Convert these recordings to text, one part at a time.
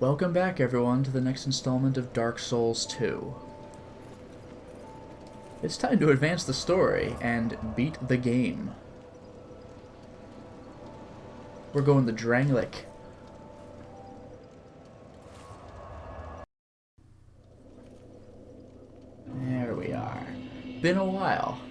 Welcome back, everyone, to the next installment of Dark Souls 2. It's time to advance the story and beat the game. We're going to Drangleic. There we are. Been a while.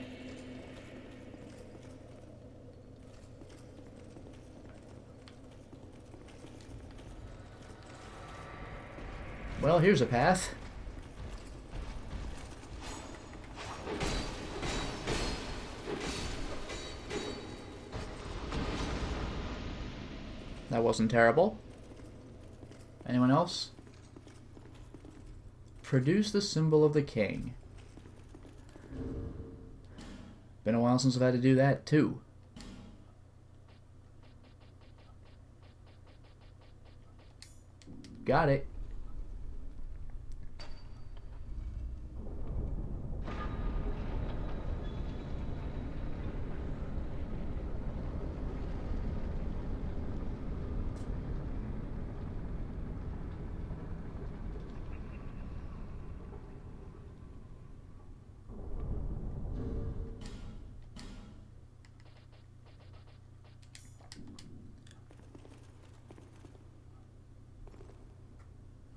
Well, here's a path. That wasn't terrible. Anyone else? Produce the symbol of the king. Been a while since I've had to do that, too. Got it.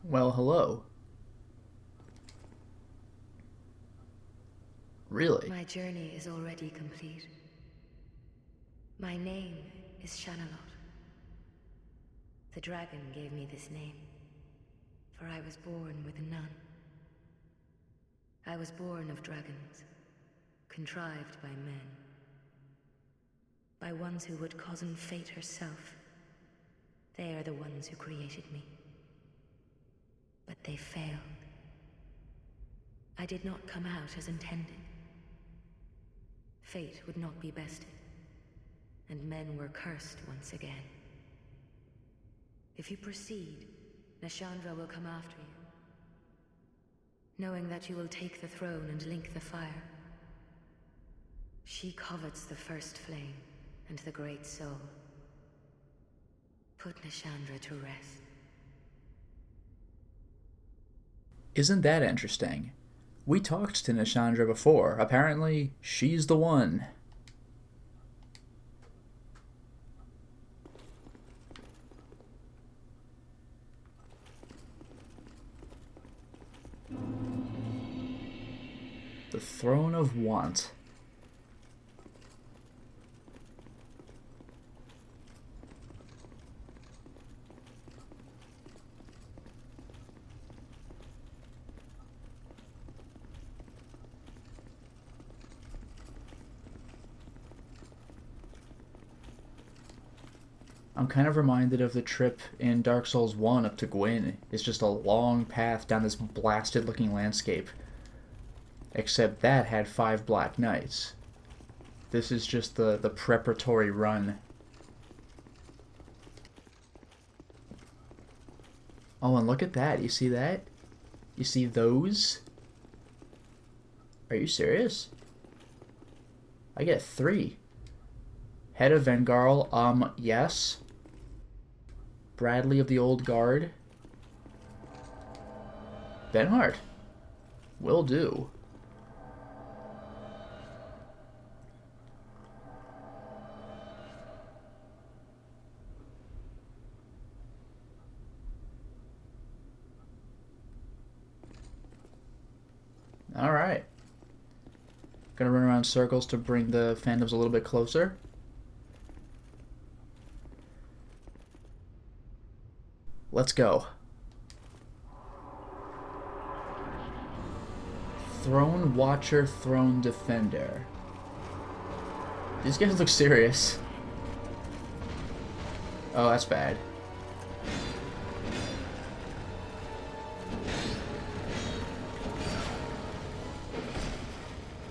Well, hello. Really? My journey is already complete. My name is Shanalot. The dragon gave me this name, for I was born with none. I was born of dragons, contrived by men. By ones who would cozen fate herself. They are the ones who created me. But they failed. I did not come out as intended. Fate would not be bested, and men were cursed once again. If you proceed, Nashandra will come after you, knowing that you will take the throne and link the fire. She covets the first flame and the great soul. Put Nashandra to rest. Isn't that interesting? We talked to Nashandra before. Apparently, she's the one. The Throne of Want. I'm kind of reminded of the trip in Dark Souls 1 up to Gwyn. It's just a long path down this blasted-looking landscape. Except that had 5 Black Knights. This is just the preparatory run. Oh, and look at that. You see that? You see those? Are you serious? I get 3. Head of Vengarl, yes. Bradley of the Old Guard. Benhart. Will do. Alright. Gonna run around circles to bring the fandoms a little bit closer. Let's go. Throne Watcher, Throne Defender. These guys look serious. Oh, that's bad.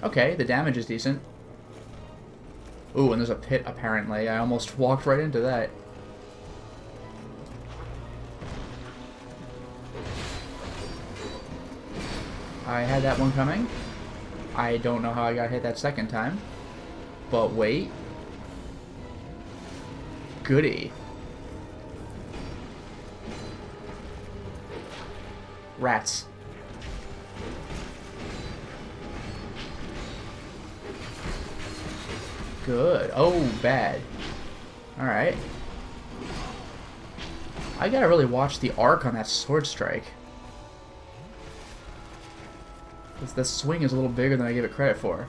Okay, the damage is decent. Ooh, and there's a pit, apparently. I almost walked right into that. I had that one coming. I don't know how I got hit that second time. But wait. Goody. Rats. Good. Oh, bad. Alright. I gotta really watch the arc on that sword strike. The swing is a little bigger than I give it credit for.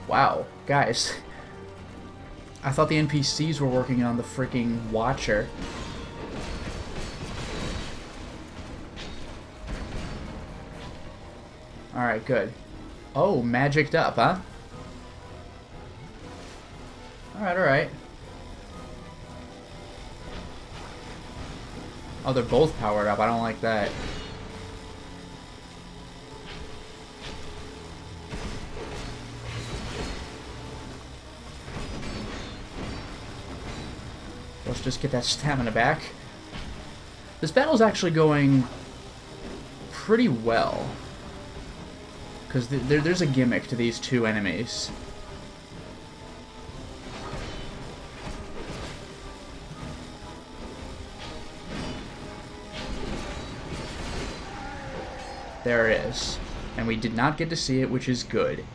Wow, guys. I thought the NPCs were working on the freaking Watcher. Alright, good. Oh, magicked up, huh? Alright, alright. Oh, they're both powered up. I don't like that. Let's just get that stamina back. This battle's actually going pretty well. Because there's a gimmick to these two enemies. There it is. And we did not get to see it, which is good.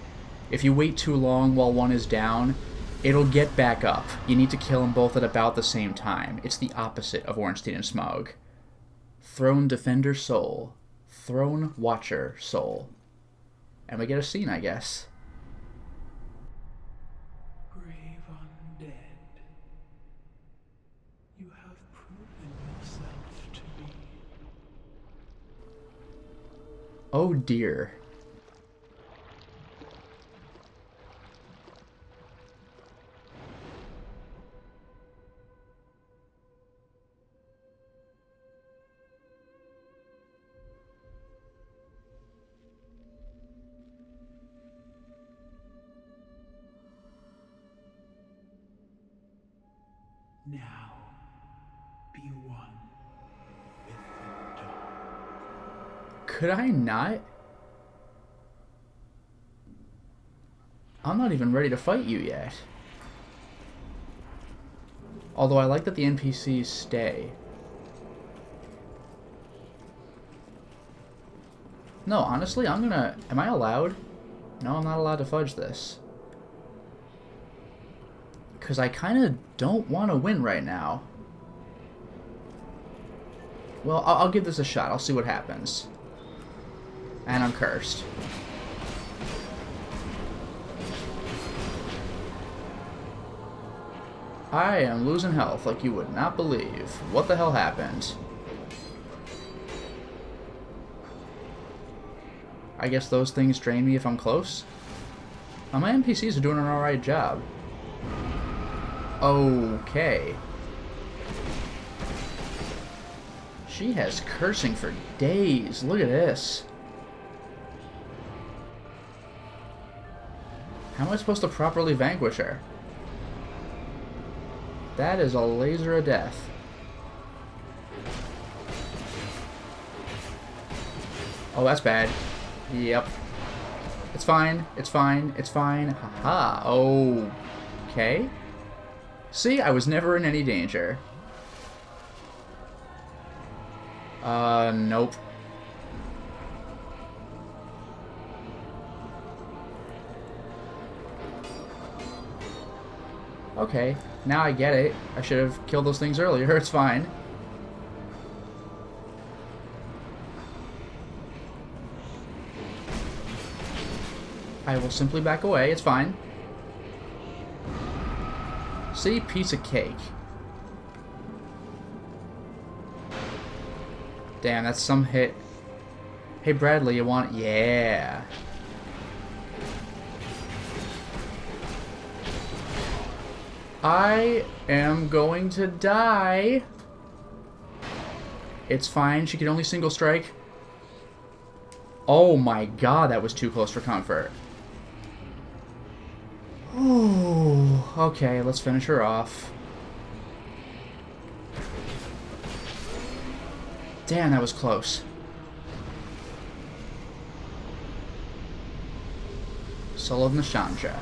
If you wait too long while one is down, it'll get back up. You need to kill them both at about the same time. It's the opposite of Ornstein and Smaug. Throne Defender Soul. Throne Watcher Soul. And we get a scene, I guess. Brave undead, you have proven yourself to be. Oh dear. Now, be one with the dark. Could I not? I'm not even ready to fight you yet. Although I like that the NPCs stay. No, honestly, I'm gonna... Am I allowed? No, I'm not allowed to fudge this. Because I kind of don't want to win right now. Well, I'll give this a shot. I'll see what happens. And I'm cursed. I am losing health like you would not believe. What the hell happened? I guess those things drain me if I'm close. My NPCs are doing an alright job. Okay. She has cursing for days. Look at this. How am I supposed to properly vanquish her? That is a laser of death. Oh, that's bad. Yep. It's fine. It's fine. It's fine. Haha. Oh. Okay. See, I was never in any danger. Nope. Okay, now I get it. I should have killed those things earlier. It's fine. I will simply back away. It's fine. See? Piece of cake. Damn, that's some hit. Hey, Bradley, you want... Yeah. I am going to die. It's fine. She can only single strike. Oh my god, that was too close for comfort. Oh, okay, let's finish her off. Damn, that was close. Soul of Nashandra.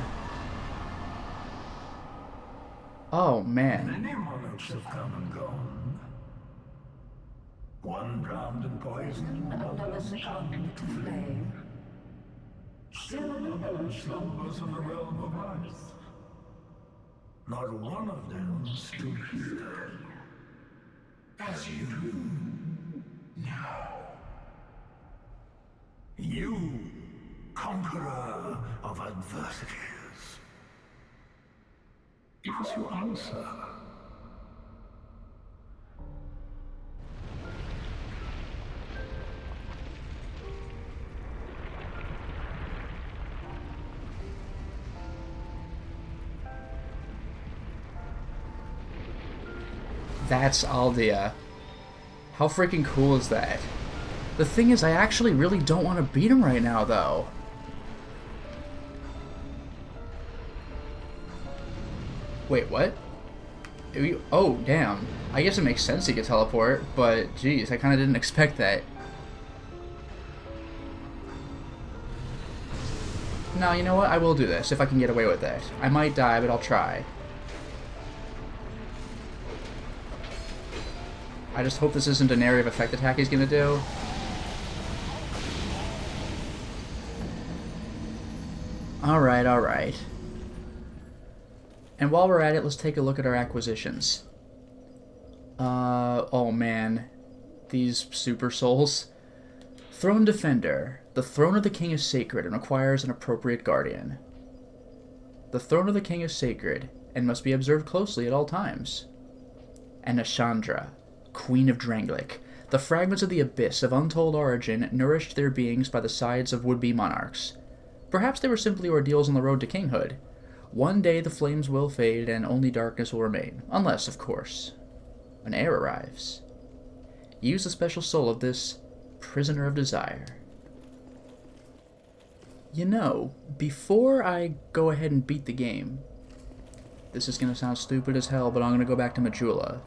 Oh, man. Many monarchs have come and gone. One drowned in poison, another succumbed to flame. Still another slumbers in the realm of earth. Not one of them stood here as you do now. You, conqueror of adversities. Give us your answer. That's Aldia. How freaking cool is that? The thing is, I actually really don't want to beat him right now, though. Wait, what? Oh, damn. I guess it makes sense he could teleport, but geez, I kind of didn't expect that. No, you know what? I will do this, if I can get away with it. I might die, but I'll try. I just hope this isn't an area of effect attack he's gonna do. Alright, alright. And while we're at it, let's take a look at our acquisitions. Oh man. These super souls. Throne Defender. The throne of the king is sacred and requires an appropriate guardian. The throne of the king is sacred and must be observed closely at all times. And Nashandra, Queen of Drangleic. The fragments of the abyss of untold origin nourished their beings by the sides of would-be monarchs. Perhaps they were simply ordeals on the road to kinghood. One day the flames will fade and only darkness will remain, unless, of course, an heir arrives. Use the special soul of this prisoner of desire. You know, before I go ahead and beat the game, this is going to sound stupid as hell, but I'm going to go back to Majula.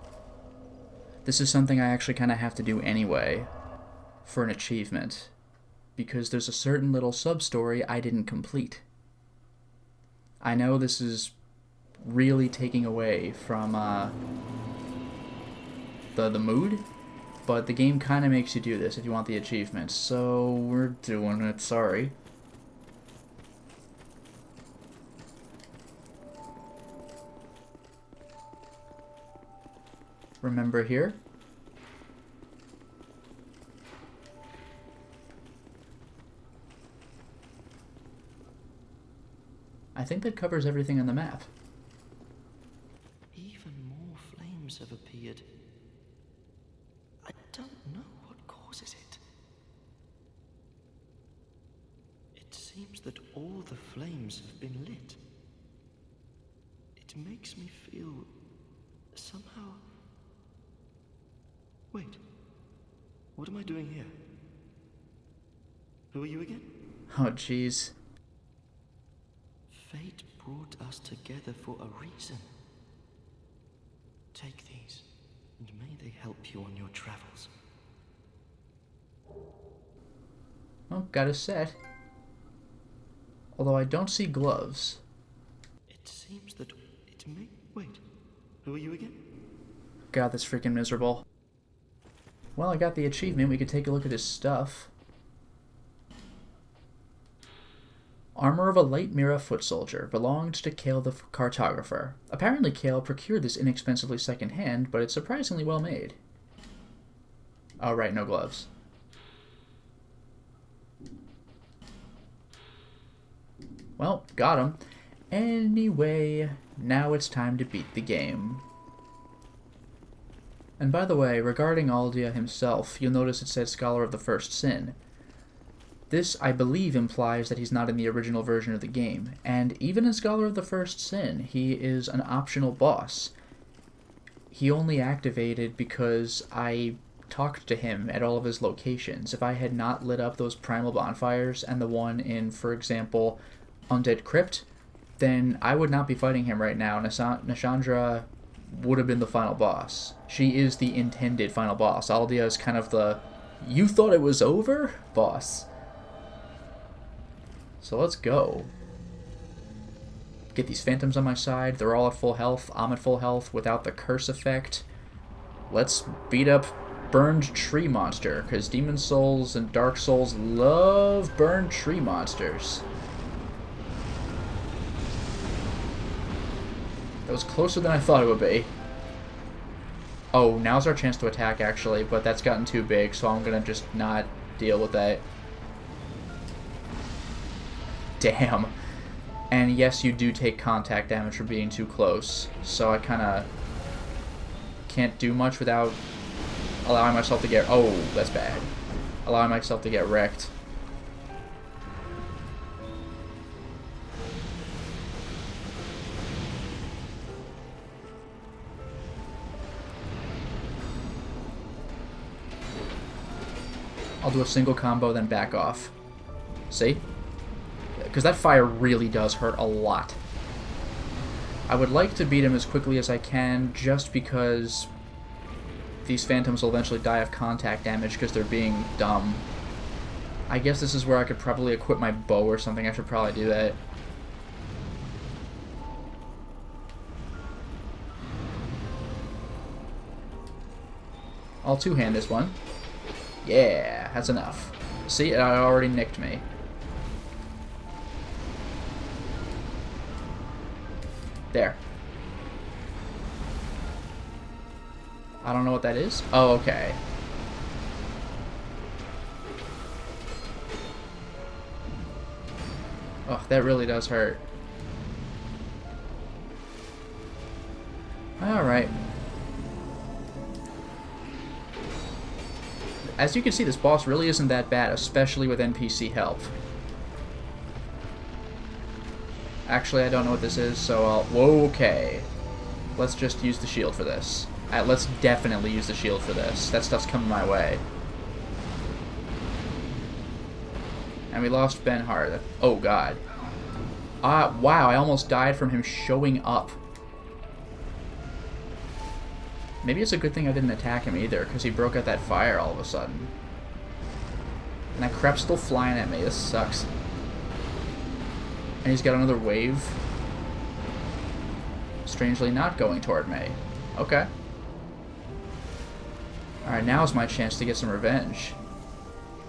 This is something I actually kind of have to do anyway for an achievement, because there's a certain little sub-story I didn't complete. I know this is really taking away from the mood, but the game kind of makes you do this if you want the achievement, so we're doing it, sorry. Remember here? I think that covers everything on the map. Even more flames have appeared. I don't know what causes it. It seems that all the flames have been lit. It makes me feel somehow... Wait, what am I doing here? Who are you again? Oh, jeez. Fate brought us together for a reason. Take these, and may they help you on your travels. Well, got a set. Although I don't see gloves. It seems that it may... Wait, who are you again? God, that's freaking miserable. Well, I got the achievement. We could take a look at his stuff. Armor of a light Mira foot soldier. Belonged to Kale the cartographer. Apparently Kale procured this inexpensively secondhand, but it's surprisingly well made. Oh, right, no gloves. Well, got him. Anyway, now it's time to beat the game. And by the way, regarding Aldia himself, you'll notice it says Scholar of the First Sin. This, I believe, implies that he's not in the original version of the game, and even in Scholar of the First Sin, he is an optional boss. He only activated because I talked to him at all of his locations. If I had not lit up those primal bonfires and the one in, for example, Undead Crypt, then I would not be fighting him right now. Nashandra would have been the final boss. She is the intended final boss. Aldia is kind of the, you thought it was over? Boss. So let's go. get these phantoms on my side. They're all at full health. I'm at full health without the curse effect. Let's beat up Burned Tree Monster, because Demon Souls and Dark Souls love Burned Tree Monsters. That was closer than I thought it would be. Oh, now's our chance to attack, actually, but that's gotten too big, so I'm gonna just not deal with that. Damn. And yes, you do take contact damage for being too close, so I kind of can't do much without allowing myself to get... Oh, that's bad. Allowing myself to get wrecked. I'll do a single combo, then back off. See? Because that fire really does hurt a lot. I would like to beat him as quickly as I can, just because these phantoms will eventually die of contact damage because they're being dumb. I guess this is where I could probably equip my bow or something. I should probably do that. I'll two-hand this one. Yeah, that's enough. See, it already nicked me. There. I don't know what that is. Oh, okay. Oh, that really does hurt. Alright. As you can see, this boss really isn't that bad, especially with NPC help. Actually, I don't know what this is, so I'll... Whoa, okay. Let's just use the shield for this. Let's definitely use the shield for this. That stuff's coming my way. And we lost Ben Hart. Oh, God. Wow, I almost died from him showing up. Maybe it's a good thing I didn't attack him either, because he broke out that fire all of a sudden. And that crap's still flying at me. This sucks. And he's got another wave. Strangely not going toward me. Okay. Alright, now's my chance to get some revenge.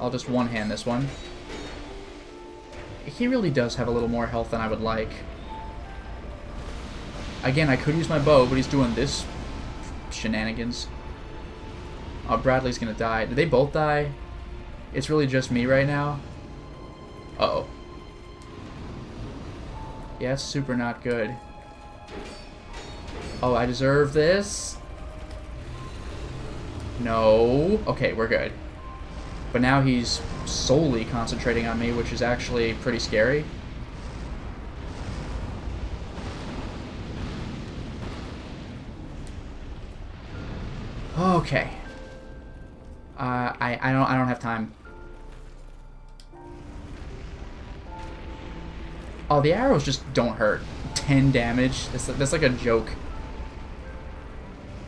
I'll just one-hand this one. He really does have a little more health than I would like. Again, I could use my bow, but he's doing this shenanigans. Oh, Bradley's gonna die. Did they both die? It's really just me right now. Uh-oh. Yeah, it's super not good. Oh, I deserve this? No. Okay, we're good. But now he's solely concentrating on me, which is actually pretty scary. Okay. I don't have time. Oh, the arrows just don't hurt. 10 damage. That's like a joke.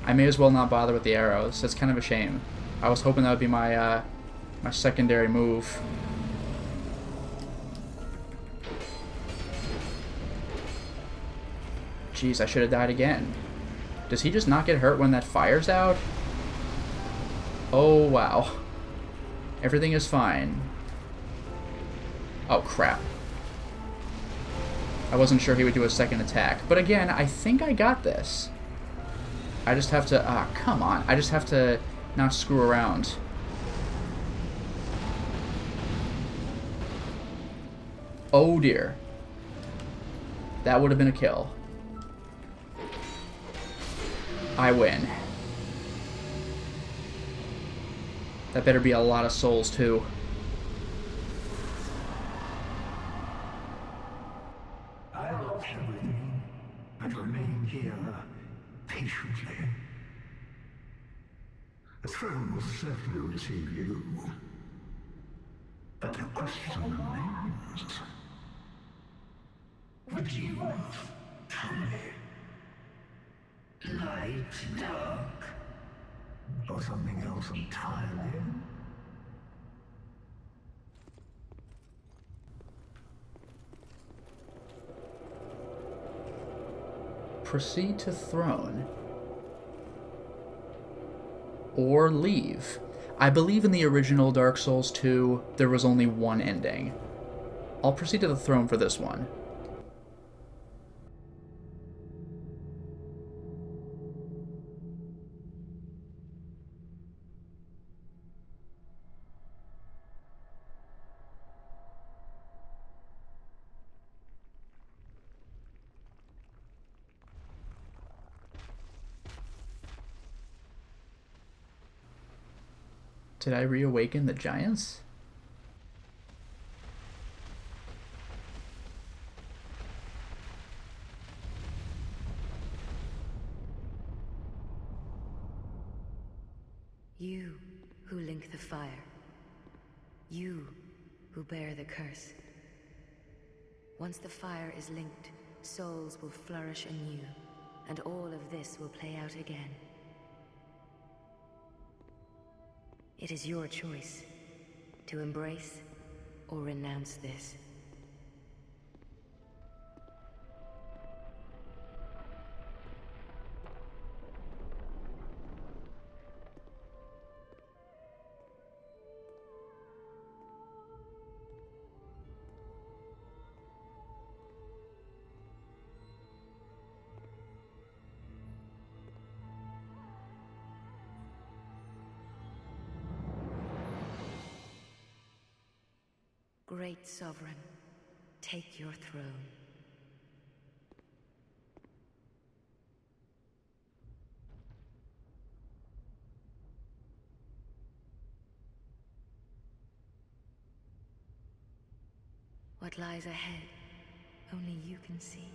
I may as well not bother with the arrows. That's kind of a shame. I was hoping that would be my my secondary move. Jeez, I should have died again. Does he just not get hurt when that fire's out? Oh, wow. Everything is fine. Oh, crap. I wasn't sure he would do a second attack. But again, I think I got this. I just have to... Ah, come on. I just have to not screw around. Oh, dear. That would have been a kill. I win. That better be a lot of souls, too. I lost everything, but remain here patiently. The throne will certainly receive you. But the question remains. Would you tell me? Light, dark, or something else entirely? proceed to throne. Or leave. I believe in the original Dark Souls 2, there was only one ending. I'll proceed to the throne for this one. Did I reawaken the giants? You who link the fire. You who bear the curse. Once the fire is linked, souls will flourish anew, and all of this will play out again. It is your choice to embrace or renounce this. Great Sovereign, take your throne. What lies ahead, only you can see.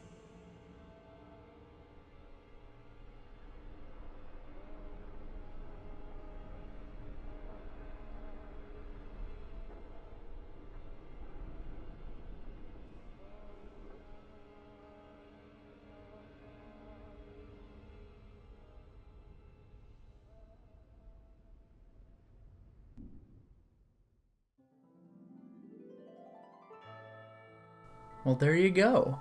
Well, there you go.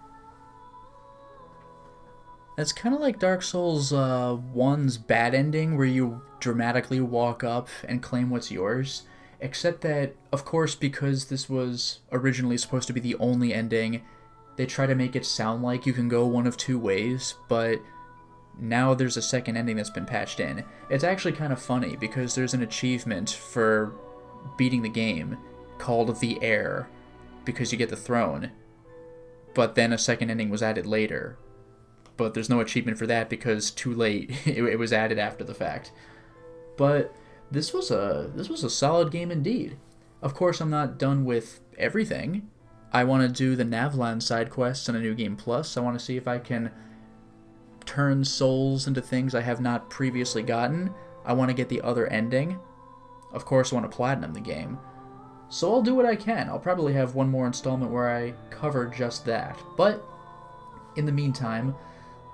It's kind of like Dark Souls 1's bad ending, where you dramatically walk up and claim what's yours. Except that, of course, because this was originally supposed to be the only ending, they try to make it sound like you can go one of two ways, but now there's a second ending that's been patched in. It's actually kind of funny, because there's an achievement for beating the game called The Heir, because you get the throne. But then a second ending was added later. But there's no achievement for that because too late. it was added after the fact. But this was a solid game indeed. Of course, I'm not done with everything. I want to do the Navlan side quests on a New Game Plus. I want to see if I can turn souls into things I have not previously gotten. I want to get the other ending. Of course, I want to platinum the game. So I'll do what I can. I'll probably have one more installment where I cover just that. But in the meantime,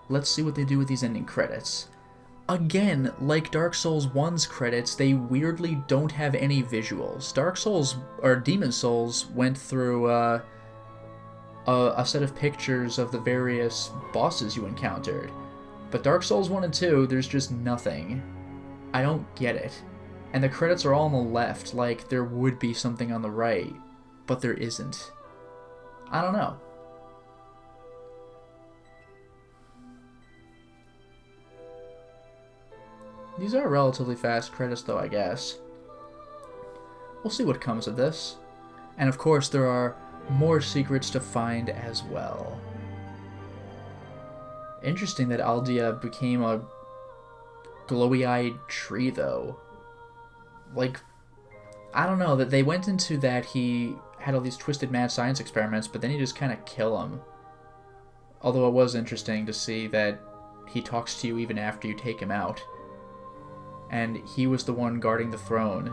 let's see what they do with these ending credits. Again, like Dark Souls 1's credits, they weirdly don't have any visuals. Dark Souls, or Demon Souls, went through a set of pictures of the various bosses you encountered. But Dark Souls 1 and 2, there's just nothing. I don't get it. And the credits are all on the left, like there would be something on the right, but there isn't. I don't know. These are relatively fast credits though, I guess. We'll see what comes of this. And of course there are more secrets to find as well. Interesting that Aldia became a glowy-eyed tree though. Like, I don't know, that they went into that he had all these twisted mad science experiments, but then you just kind of kill him. Although it was interesting to see that he talks to you even after you take him out. And he was the one guarding the throne,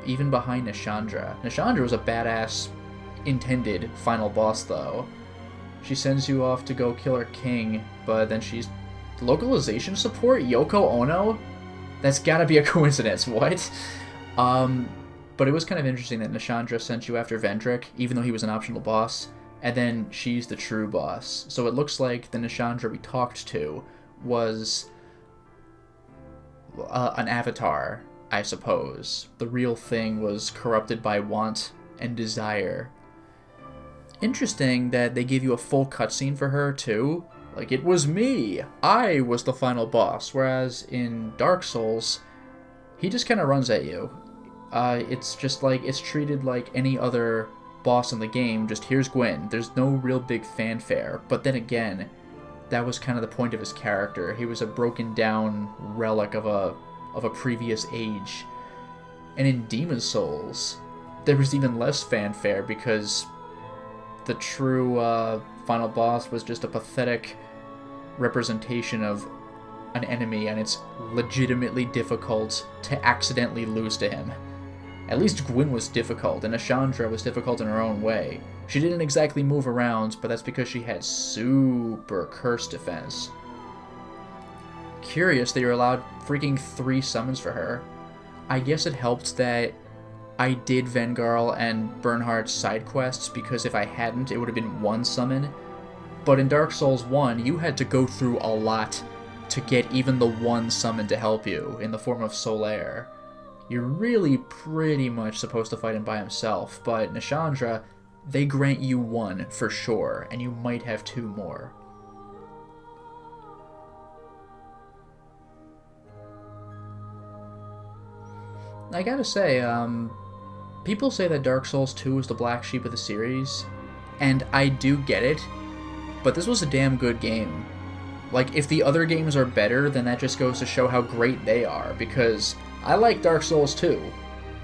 even behind Nashandra. Nashandra was a badass intended final boss, though. She sends you off to go kill her king, but then she's... Localization support? Yoko Ono? That's gotta be a coincidence, what? But it was kind of interesting that Nashandra sent you after Vendrick, even though he was an optional boss. and then she's the true boss. So it looks like the Nashandra we talked to was an avatar, I suppose. The real thing was corrupted by want and desire. Interesting that they gave you a full cutscene for her, too. Like, it was me! I was the final boss, whereas in Dark Souls, he just kind of runs at you. It's just like, it's treated like any other boss in the game, just here's Gwyn. There's no real big fanfare, but then again, that was kind of the point of his character. He was a broken down relic of a previous age. And in Demon Souls, there was even less fanfare because the true final boss was just a pathetic representation of an enemy, and it's legitimately difficult to accidentally lose to him. At least Gwyn was difficult, and Nashandra was difficult in her own way. She didn't exactly move around, but that's because she had super curse defense. Curious that you're allowed freaking 3 summons for her. I guess it helped that I did Vengarl and Bernhardt's side quests, because if I hadn't, it would have been 1 summon. But in Dark Souls 1, you had to go through a lot to get even the 1 summon to help you, in the form of Solaire. You're really pretty much supposed to fight him by himself, but Nashandra, they grant you 1 for sure, and you might have 2 more. I gotta say, people say that Dark Souls 2 is the black sheep of the series, and I do get it, but this was a damn good game. Like, if the other games are better, then that just goes to show how great they are, because I like Dark Souls 2.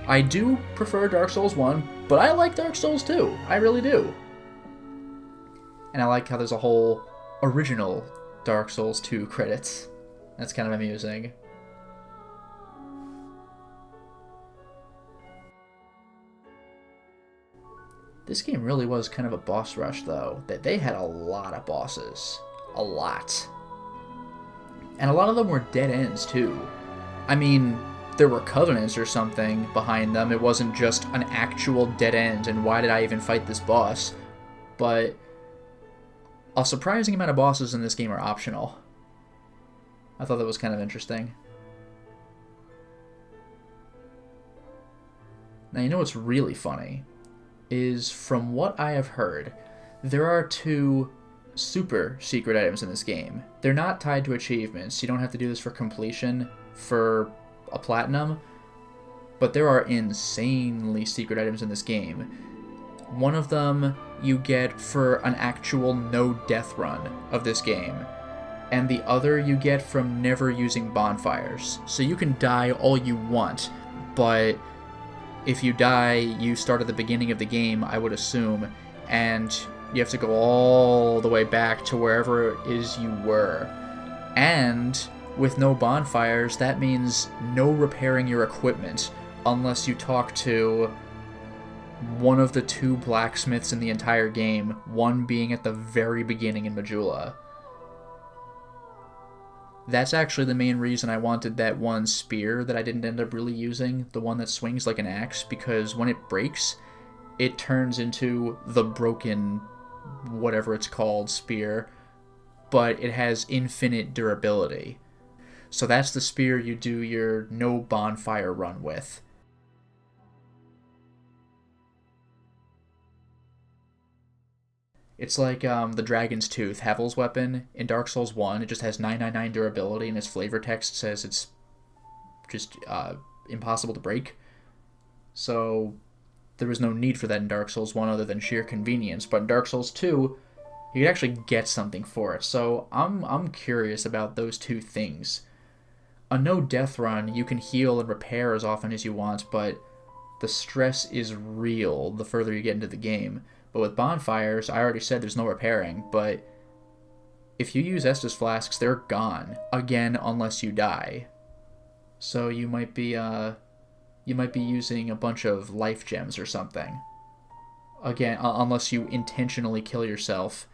I do prefer Dark Souls 1, but I like Dark Souls 2. I really do. And I like how there's a whole original Dark Souls 2 credits. That's kind of amusing. This game really was kind of a boss rush, though. That they had a lot of bosses. A lot. And a lot of them were dead ends, too. I mean, there were covenants or something behind them. It wasn't just an actual dead end, and why did I even fight this boss? But a surprising amount of bosses in this game are optional. I thought that was kind of interesting. Now, you know what's really funny? Is, from what I have heard, there are 2 super secret items in this game. They're not tied to achievements. You don't have to do this for completion for a platinum, but there are insanely secret items in this game. One of them you get for an actual no-death run of this game, and the other you get from never using bonfires. So you can die all you want, but if you die, you start at the beginning of the game, I would assume, and you have to go all the way back to wherever it is you were. And with no bonfires, that means no repairing your equipment unless you talk to one of the 2 blacksmiths in the entire game, one being at the very beginning in Majula. That's actually the main reason I wanted that one spear that I didn't end up really using, the one that swings like an axe, because when it breaks, it turns into the broken, whatever it's called, spear, but it has infinite durability. So that's the spear you do your no bonfire run with. It's like the Dragon's Tooth, Havel's weapon in Dark Souls 1. It just has 999 durability, and its flavor text says it's just impossible to break. So there was no need for that in Dark Souls 1 other than sheer convenience. But in Dark Souls 2, you could actually get something for it. So I'm curious about those 2 things. A no-death run, you can heal and repair as often as you want, but the stress is real the further you get into the game. But with bonfires, I already said there's no repairing, but if you use Estus flasks, they're gone. Again, unless you die. So you might be using a bunch of life gems or something. Again, unless you intentionally kill yourself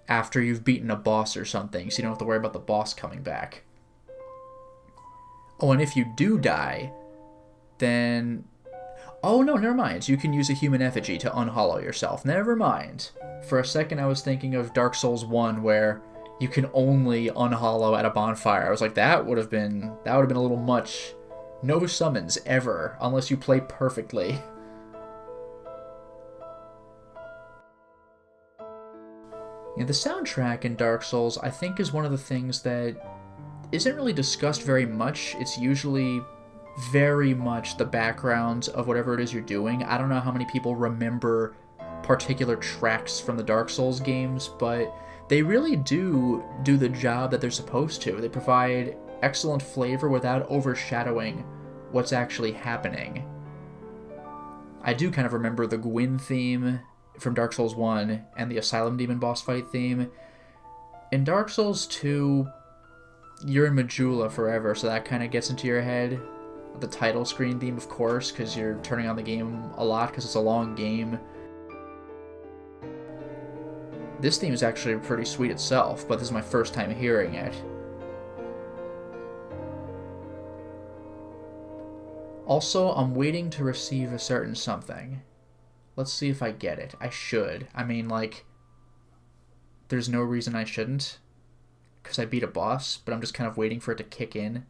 after you've beaten a boss or something, so you don't have to worry about the boss coming back. Oh, and if you do die, then... Oh, no, never mind. You can use a human effigy to unhollow yourself. Never mind. For a second, I was thinking of Dark Souls 1, where you can only unhollow at a bonfire. I was like, that would have been a little much. No summons, ever, unless you play perfectly. Yeah, the soundtrack in Dark Souls, I think, is one of the things that isn't really discussed very much. It's usually very much the background of whatever it is you're doing. I don't know how many people remember particular tracks from the Dark Souls games, but they really do the job that they're supposed to. They provide excellent flavor without overshadowing what's actually happening. I do kind of remember the Gwyn theme from Dark Souls 1 and the Asylum Demon boss fight theme. In Dark Souls 2, you're in Majula forever, so that kind of gets into your head. The title screen theme, of course, because you're turning on the game a lot because it's a long game. This theme is actually pretty sweet itself, but this is my first time hearing it. Also, I'm waiting to receive a certain something. Let's see if I get it. I should. I mean, like, there's no reason I shouldn't, because I beat a boss, but I'm just kind of waiting for it to kick in.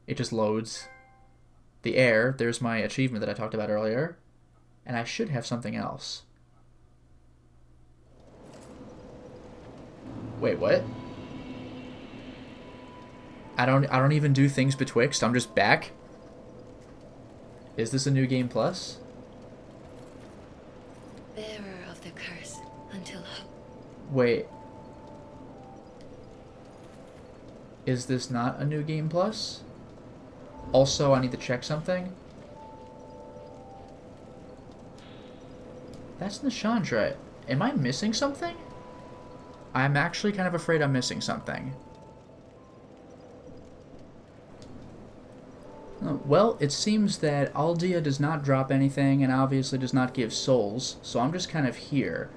It just loads. The air, there's my achievement that I talked about earlier, and I should have something else. Wait, what? I don't even do things betwixt. I'm just back. Is this a new game plus? Bearer of the curse until hope. Wait. Is this not a new game plus? Also, I need to check something. That's Nashandra. Am I missing something? I'm actually kind of afraid I'm missing something. Well, it seems that Aldia does not drop anything and obviously does not give souls, so I'm just kind of here.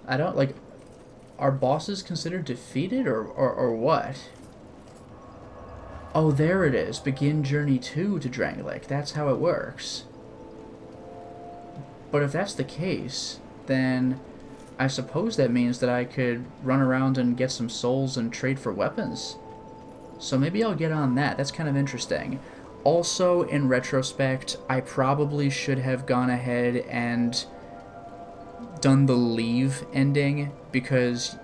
I don't, like, are bosses considered defeated or what? Oh, there it is. Begin Journey 2 to Drangleic. That's how it works. But if that's the case, then I suppose that means that I could run around and get some souls and trade for weapons. So maybe I'll get on that. That's kind of interesting. Also, in retrospect, I probably should have gone ahead and done the leave ending, because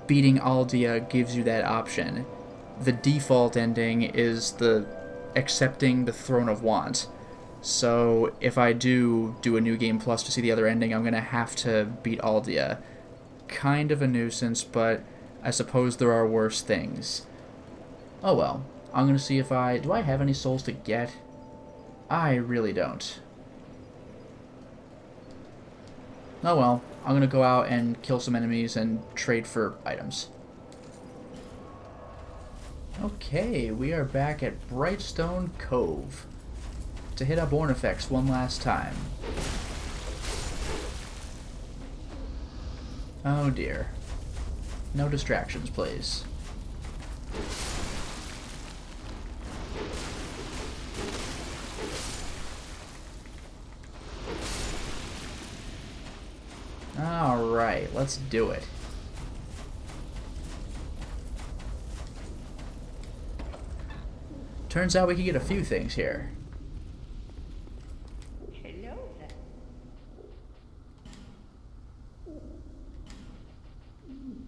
beating Aldia gives you that option. The default ending is the accepting the Throne of Want. So if I do a new game plus to see the other ending, I'm going to have to beat Aldia. Kind of a nuisance, but I suppose there are worse things. Oh well, I'm going to see if do I have any souls to get? I really don't. Oh well, I'm going to go out and kill some enemies and trade for items. Okay, we are back at Brightstone Cove to hit up Ornifex one last time. Oh dear. No distractions, please. Alright, let's do it. Turns out we can get a few things here. Hello there.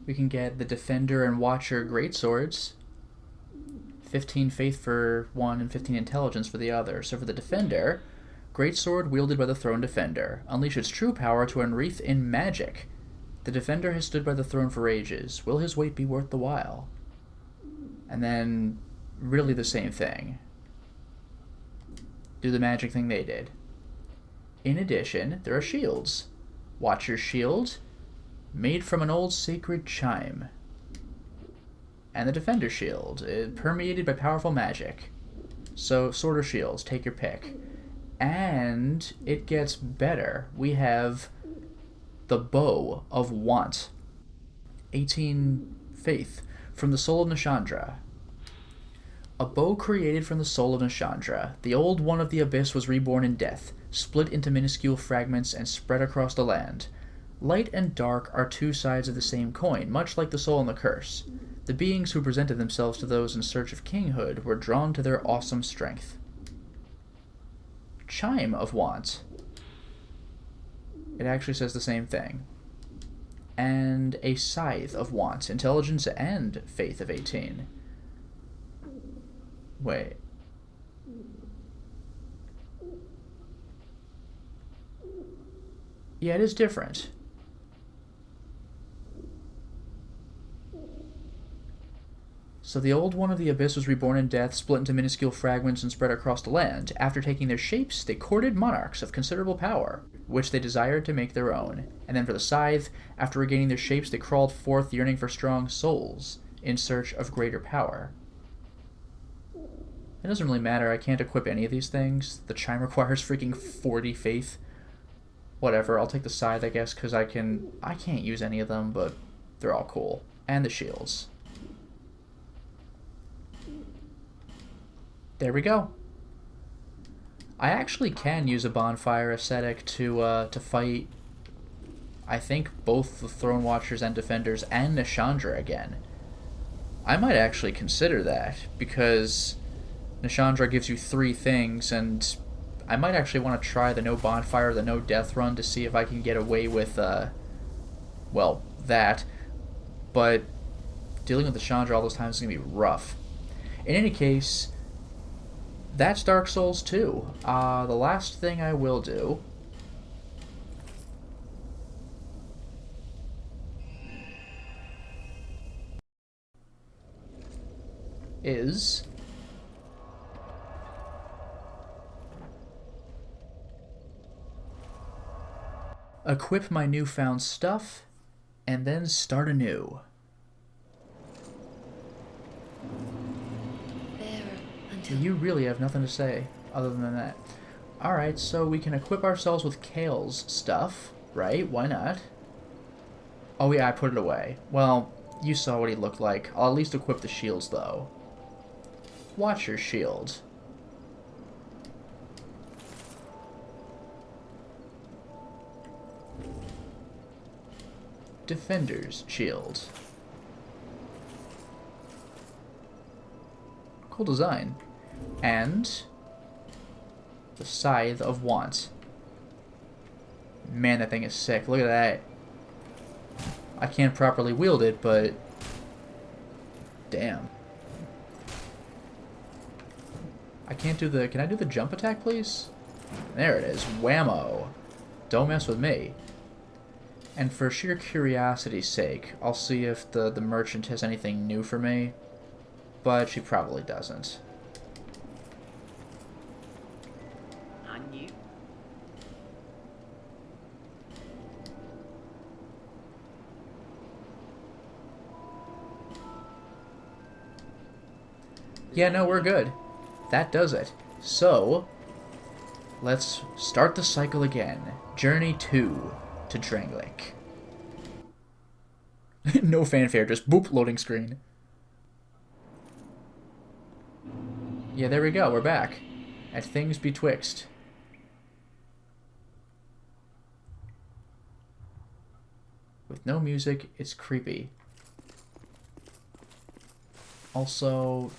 We can get the Defender and Watcher greatswords. 15 faith for one and 15 intelligence for the other. So for the Defender, greatsword wielded by the Throne Defender. Unleash its true power to unearth in magic. The Defender has stood by the throne for ages. Will his weight be worth the while? And then, really the same thing. Do the magic thing they did. In addition, there are shields. Watcher's Shield, made from an old sacred chime. And the Defender's Shield, permeated by powerful magic. So, sword or shields, take your pick. And it gets better. We have the Bow of Want. 18 faith From the soul of Nashandra. A bow created from the soul of Nashandra. The old one of the abyss was reborn in death, split into minuscule fragments and spread across the land. Light and dark are two sides of the same coin, much like the soul and the curse. The beings who presented themselves to those in search of kinghood were drawn to their awesome strength. Chime of Want. It actually says the same thing. And a Scythe of Want. Intelligence and Faith of 18. Wait. Yeah, it is different. So the old one of the abyss was reborn in death, split into minuscule fragments, and spread across the land. After taking their shapes, they courted monarchs of considerable power, which they desired to make their own. And then for the scythe, after regaining their shapes, they crawled forth, yearning for strong souls, in search of greater power. It doesn't really matter, I can't equip any of these things. The chime requires freaking 40 faith. Whatever, I'll take the scythe, I guess, because I can't use any of them, but they're all cool. And the shields. There we go. I actually can use a bonfire ascetic to fight, I think, both the Throne Watchers and Defenders and Nashandra again. I might actually consider that, because Nashandra gives you 3 things, and I might actually want to try the no bonfire, the no death run to see if I can get away with, well, that. But dealing with Nashandra all those times is going to be rough. In any case, that's Dark Souls 2. The last thing I will do is equip my newfound stuff and then start anew. You really have nothing to say other than that. Alright, so we can equip ourselves with Kale's stuff, right? Why not? Oh yeah, I put it away. Well, you saw what he looked like. I'll at least equip the shields, though. Watcher's Shield. Defender's Shield. Cool design. And the Scythe of Want. Man, that thing is sick. Look at that. I can't properly wield it, but damn. I can't do the... Can I do the jump attack, please? There it is. Whammo. Don't mess with me. And for sheer curiosity's sake, I'll see if the merchant has anything new for me. But she probably doesn't. Yeah, no, we're good. That does it. So, let's start the cycle again. Journey 2 to Drangleic. No fanfare, just boop, loading screen. Yeah, there we go, we're back. At Things Betwixt. With no music, it's creepy. Also...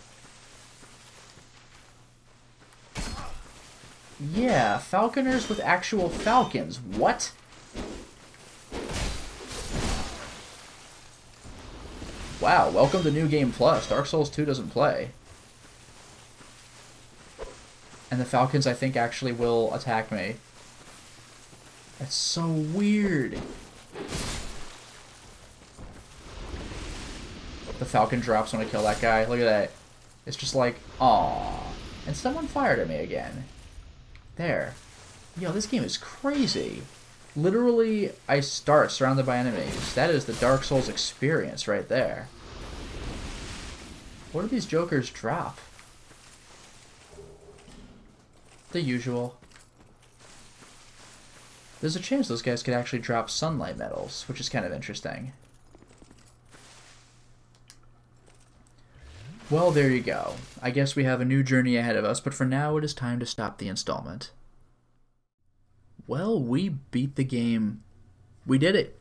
Yeah, falconers with actual falcons. What? Wow, welcome to New Game Plus. Dark Souls 2 doesn't play. And the falcons, I think, actually will attack me. That's so weird. The falcon drops when I kill that guy. Look at that. It's just like, aww. And someone fired at me again. There. Yo, this game is crazy. Literally, I start surrounded by enemies. That is the Dark Souls experience right there. What do these jokers drop? The usual. There's a chance those guys could actually drop sunlight medals, which is kind of interesting. Well, there you go. I guess we have a new journey ahead of us, but for now it is time to stop the installment. Well, we beat the game. We did it.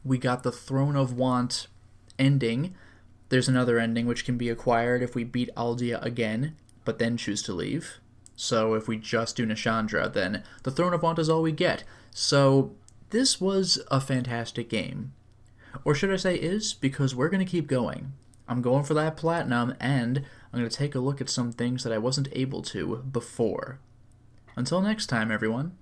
We got the Throne of Want ending. There's another ending which can be acquired if we beat Aldia again, but then choose to leave. So if we just do Nashandra, then the Throne of Want is all we get. So this was a fantastic game. Or should I say is, because we're going to keep going. I'm going for that platinum, and I'm going to take a look at some things that I wasn't able to before. Until next time, everyone.